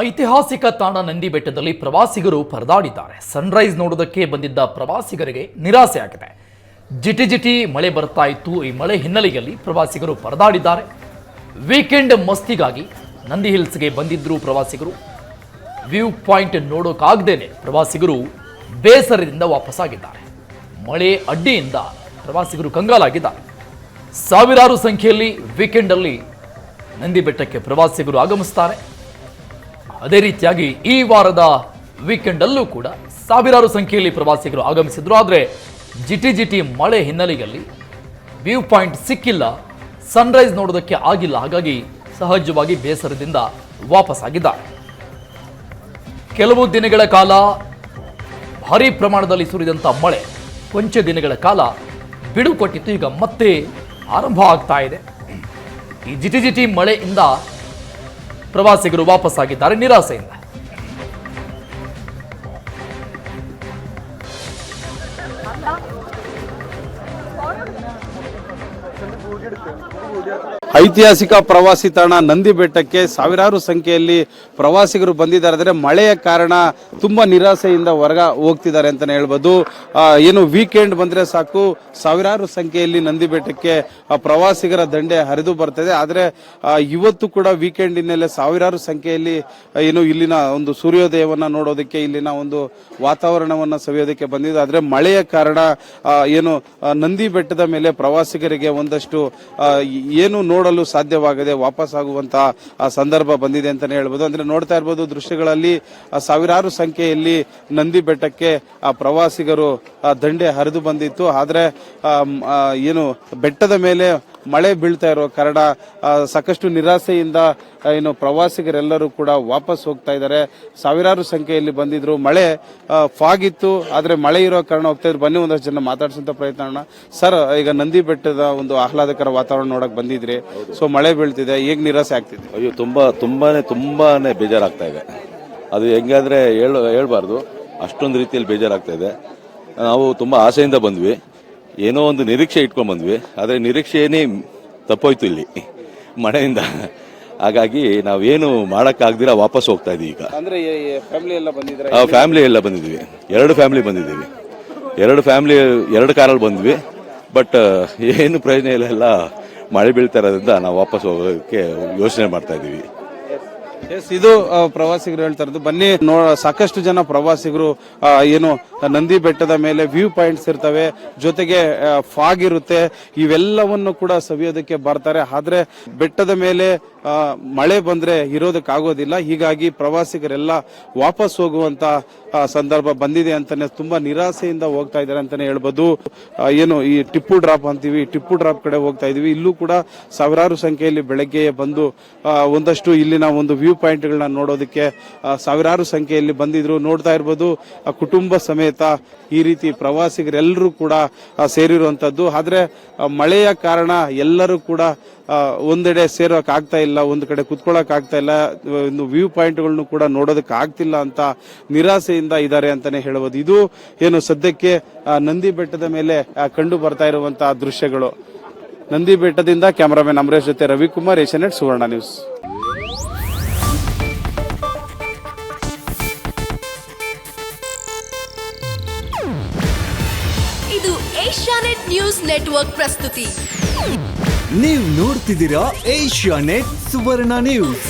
ಐತಿಹಾಸಿಕ ತಾಣ ನಂದಿ ಬೆಟ್ಟದಲ್ಲಿ ಪ್ರವಾಸಿಗರು ಪರದಾಡಿದ್ದಾರೆ. ಸನ್ರೈಸ್ ನೋಡೋದಕ್ಕೆ ಬಂದಿದ್ದ ಪ್ರವಾಸಿಗರಿಗೆ ನಿರಾಸೆಯಾಗಿದೆ. ಜಿಟಿ ಮಳೆ ಬರ್ತಾ ಇತ್ತು. ಈ ಮಳೆ ಹಿನ್ನೆಲೆಯಲ್ಲಿ ಪ್ರವಾಸಿಗರು ಪರದಾಡಿದ್ದಾರೆ. ವೀಕೆಂಡ್ ಮಸ್ತಿಗಾಗಿ ನಂದಿ ಹಿಲ್ಸ್ಗೆ ಬಂದಿದ್ರು ಪ್ರವಾಸಿಗರು. ವ್ಯೂ ಪಾಯಿಂಟ್ ನೋಡೋಕ್ಕಾಗದೇನೆ ಪ್ರವಾಸಿಗರು ಬೇಸರದಿಂದ ವಾಪಸ್ಸಾಗಿದ್ದಾರೆ. ಮಳೆ ಅಡ್ಡಿಯಿಂದ ಪ್ರವಾಸಿಗರು ಕಂಗಾಲಾಗಿದ್ದಾರೆ. ಸಾವಿರಾರು ಸಂಖ್ಯೆಯಲ್ಲಿ ವೀಕೆಂಡ್ ಅಲ್ಲಿ ನಂದಿ ಬೆಟ್ಟಕ್ಕೆ ಪ್ರವಾಸಿಗರು ಆಗಮಿಸ್ತಾರೆ. ಅದೇ ರೀತಿಯಾಗಿ ಈ ವಾರದ ವೀಕೆಂಡ್ ಅಲ್ಲೂ ಕೂಡ ಸಾವಿರಾರು ಸಂಖ್ಯೆಯಲ್ಲಿ ಪ್ರವಾಸಿಗರು ಆಗಮಿಸಿದ್ರು. ಆದರೆ ಜಿಟಿ ಮಳೆ ಹಿನ್ನೆಲೆಯಲ್ಲಿ ವ್ಯೂ ಪಾಯಿಂಟ್ ಸಿಕ್ಕಿಲ್ಲ, ಸನ್ರೈಸ್ ನೋಡೋದಕ್ಕೆ ಆಗಿಲ್ಲ. ಹಾಗಾಗಿ ಸಹಜವಾಗಿ ಬೇಸರದಿಂದ ವಾಪಸ್ಸಾಗಿದ್ದಾರೆ. ಕೆಲವು ದಿನಗಳ ಕಾಲ ಭಾರೀ ಪ್ರಮಾಣದಲ್ಲಿ ಸುರಿದಂಥ ಮಳೆ ಕೊಂಚ ದಿನಗಳ ಕಾಲ ಬಿಡು ಕೊಟ್ಟಿತ್ತು. ಈಗ ಮತ್ತೆ ಆರಂಭ ಆಗ್ತಾ ಇದೆ. ಈ ಜಿಟಿ ಮಳೆಯಿಂದ ಪ್ರವಾಸಿಗರು ವಾಪಸ್ಸಾಗಿದ್ದಾರೆ ನಿರಾಸೆಯಿಂದ. ಐತಿಹಾಸಿಕ ಪ್ರವಾಸಿ ತಾಣ ನಂದಿ ಬೆಟ್ಟಕ್ಕೆ ಸಾವಿರಾರು ಸಂಖ್ಯೆಯಲ್ಲಿ ಪ್ರವಾಸಿಗರು ಬಂದಿದ್ದಾರೆ. ಆದರೆ ಮಳೆಯ ಕಾರಣ ತುಂಬಾ ನಿರಾಸೆಯಿಂದ ಹೋಗ್ತಿದ್ದಾರೆ ಅಂತಾನೆ ಹೇಳ್ಬೋದು. ಏನು ವೀಕೆಂಡ್ ಬಂದ್ರೆ ಸಾಕು ಸಾವಿರಾರು ಸಂಖ್ಯೆಯಲ್ಲಿ ನಂದಿ ಬೆಟ್ಟಕ್ಕೆ ಪ್ರವಾಸಿಗರ ದಂಡೆ ಹರಿದು ಬರ್ತದೆ. ಆದರೆ ಇವತ್ತು ಕೂಡ ವೀಕೆಂಡ್ ಹಿನ್ನೆಲೆ ಸಾವಿರಾರು ಸಂಖ್ಯೆಯಲ್ಲಿ ಏನು ಇಲ್ಲಿನ ಒಂದು ಸೂರ್ಯೋದಯವನ್ನ ನೋಡೋದಕ್ಕೆ, ಇಲ್ಲಿನ ಒಂದು ವಾತಾವರಣವನ್ನ ಸವಿಯೋದಕ್ಕೆ ಬಂದಿದೆ. ಆದರೆ ಮಳೆಯ ಕಾರಣ ಏನು ನಂದಿ ಬೆಟ್ಟದ ಮೇಲೆ ಪ್ರವಾಸಿಗರಿಗೆ ಒಂದಷ್ಟು ಏನು ನೋಡಲು ಸಾಧ್ಯವಾಗದೆ ವಾಪಸ್ ಆಗುವಂತಹ ಸಂದರ್ಭ ಬಂದಿದೆ ಅಂತಾನೆ ಹೇಳ್ಬೋದು. ಅಂದ್ರೆ ನೋಡ್ತಾ ಇರ್ಬೋದು ದೃಶ್ಯಗಳಲ್ಲಿ ಸಾವಿರಾರು ಸಂಖ್ಯೆಯಲ್ಲಿ ನಂದಿ ಬೆಟ್ಟಕ್ಕೆ ಪ್ರವಾಸಿಗರು ದಂಡೆ ಹರಿದು ಬಂದಿತ್ತು. ಆದ್ರೆ ಏನು ಬೆಟ್ಟದ ಮೇಲೆ ಮಳೆ ಬೀಳ್ತಾ ಇರೋ ಕಾರಣ ಸಾಕಷ್ಟು ನಿರಾಸೆಯಿಂದ ಏನು ಪ್ರವಾಸಿಗರೆಲ್ಲರೂ ಕೂಡ ವಾಪಸ್ ಹೋಗ್ತಾ ಇದ್ದಾರೆ. ಸಾವಿರಾರು ಸಂಖ್ಯೆಯಲ್ಲಿ ಬಂದಿದ್ರು. ಮಳೆ ಫಾಗ್ ಇತ್ತು, ಆದ್ರೆ ಮಳೆ ಇರೋ ಕಾರಣ ಹೋಗ್ತಾ ಇದ್ರು. ಬನ್ನಿ ಒಂದಷ್ಟು ಜನ ಮಾತಾಡ್ಸಂತ ಪ್ರಯತ್ನ ಮಾಡೋಣ. ಸರ್, ಈಗ ನಂದಿ ಬೆಟ್ಟದ ಒಂದು ಆಹ್ಲಾದಕರ ವಾತಾವರಣ ನೋಡಕ್ ಬಂದಿದ್ರಿ. ಸೊ ಮಳೆ ಬೀಳ್ತಿದೆ, ಹೇಗ್ ನಿರಾಸೆ ಆಗ್ತಿದೆ? ಅಯ್ಯೋ, ತುಂಬಾನೇ ಬೇಜಾರಾಗ್ತಾ ಇದೆ. ಅದು ಹೆಂಗಾದ್ರೆ ಹೇಳ್ಬಾರ್ದು, ಅಷ್ಟೊಂದು ರೀತಿಯಲ್ಲಿ ಬೇಜಾರಾಗ್ತಾ ಇದೆ. ನಾವು ತುಂಬಾ ಆಸೆಯಿಂದ ಬಂದ್ವಿ, ಏನೋ ಒಂದು ನಿರೀಕ್ಷೆ ಇಟ್ಕೊಂಡ್ ಬಂದ್ವಿ. ಆದ್ರೆ ನಿರೀಕ್ಷೆನೇ ತಪ್ಪೋಯ್ತು ಇಲ್ಲಿ ಮಳೆಯಿಂದ. ಹಾಗಾಗಿ ನಾವೇನು ಮಾಡಕ್ಕಾಗ್ದಿರ ವಾಪಸ್ ಹೋಗ್ತಾ ಇದೀವಿ. ಈಗ ಅಂದ್ರೆ ಫ್ಯಾಮಿಲಿ ಎಲ್ಲ ಬಂದಿದ್ವಿ. ಎರಡು ಫ್ಯಾಮಿಲಿ ಎರಡು ಕಾರಲ್ಲಿ ಬಂದ್ವಿ. ಬಟ್ ಏನು ಪ್ರಯೋಜನ ಇಲ್ಲ, ಮಳೆ ಬೀಳ್ತಾ ಇರೋದ್ರಿಂದ ನಾವು ವಾಪಸ್ ಹೋಗೋಕೆ ಯೋಚನೆ ಮಾಡ್ತಾ ಇದೀವಿ. ಇದು ಪ್ರವಾಸಿಗರು ಹೇಳ್ತಾ ಇರೋದು. ಬನ್ನಿ ಸಾಕಷ್ಟು ಜನ ಪ್ರವಾಸಿಗರು ಏನು ನಂದಿ ಬೆಟ್ಟದ ಮೇಲೆ ವ್ಯೂ ಪಾಯಿಂಟ್ಸ್ ಇರ್ತವೆ, ಜೊತೆಗೆ ಫಾಗ್ ಇರುತ್ತೆ, ಇವೆಲ್ಲವನ್ನು ಕೂಡ ಸವಿಯೋದಕ್ಕೆ ಬರ್ತಾರೆ. ಆದ್ರೆ ಬೆಟ್ಟದ ಮೇಲೆ ಮಳೆ ಬಂದ್ರೆ ಇರೋದಕ್ಕಾಗೋದಿಲ್ಲ. ಹೀಗಾಗಿ ಪ್ರವಾಸಿಗರೆಲ್ಲ ವಾಪಸ್ ಹೋಗುವಂತ ಸಂದರ್ಭ ಬಂದಿದೆ ಅಂತಾನೆ ತುಂಬಾ ನಿರಾಸೆಯಿಂದ ಹೋಗ್ತಾ ಇದ್ದಾರೆ ಅಂತಾನೆ ಹೇಳ್ಬೋದು. ಏನು ಈ ಟಿಪ್ಪು ಡ್ರಾಪ್ ಅಂತೀವಿ, ಟಿಪ್ಪು ಡ್ರಾಪ್ ಕಡೆ ಹೋಗ್ತಾ ಇದೀವಿ. ಇಲ್ಲೂ ಕೂಡ ಸಾವಿರಾರು ಸಂಖ್ಯೆಯಲ್ಲಿ ಬೆಳಗ್ಗೆ ಬಂದು ಒಂದಷ್ಟು ಇಲ್ಲಿನ ಒಂದು ವ್ಯೂ ಪಾಯಿಂಟ್ ಗಳನ್ನ ನೋಡೋದಕ್ಕೆ ಸಾವಿರಾರು ಸಂಖ್ಯೆಯಲ್ಲಿ ಬಂದಿದ್ರು. ನೋಡ್ತಾ ಇರ್ಬೋದು, ಕುಟುಂಬ ಸಮೇತ ಈ ರೀತಿ ಪ್ರವಾಸಿಗರೆಲ್ಲರೂ ಕೂಡ ಸೇರಿರುವಂತದ್ದು. ಆದ್ರೆ ಮಳೆಯ ಕಾರಣ ಎಲ್ಲರೂ ಕೂಡ ಒಂದೆಡೆ ಸೇರೋಕ್ ಆಗ್ತಾ ಇಲ್ಲ, ಒಂದು ಕಡೆ ಕುತ್ಕೊಳ್ಳಕ್ ಆಗ್ತಾ ಇಲ್ಲ, ಒಂದು ವ್ಯೂ ಪಾಯಿಂಟ್ ಗಳನ್ನು ಕೂಡ ನೋಡೋದಕ್ಕೆ ಆಗ್ತಿಲ್ಲ ಅಂತ ನಿರಾಸೆಯಿಂದ ಇದ್ದಾರೆ ಅಂತಾನೆ ಹೇಳಬಹುದು. ಇದು ಏನು ಸದ್ಯಕ್ಕೆ ನಂದಿ ಬೆಟ್ಟದ ಮೇಲೆ ಕಂಡು ಬರ್ತಾ ಇರುವಂತಹ ದೃಶ್ಯಗಳು. ನಂದಿ ಬೆಟ್ಟದಿಂದ ಕ್ಯಾಮರಾಮನ್ ಅಮರೇಶ್ ಜೊತೆ ರವಿಕುಮಾರ್, ಏಷ್ಯಾನೆಟ್ ಸುವರ್ಣ ನ್ಯೂಸ್. ಇದು ಏಷ್ಯಾನೆಟ್ ನ್ಯೂಸ್ ನೆಟ್ವರ್ಕ್ ಪ್ರಸ್ತುತಿ. ನೀವು ನೋಡ್ತಿದ್ದೀರಾ ಏಷ್ಯಾನೆಟ್ ಸುವರ್ಣ ನ್ಯೂಸ್.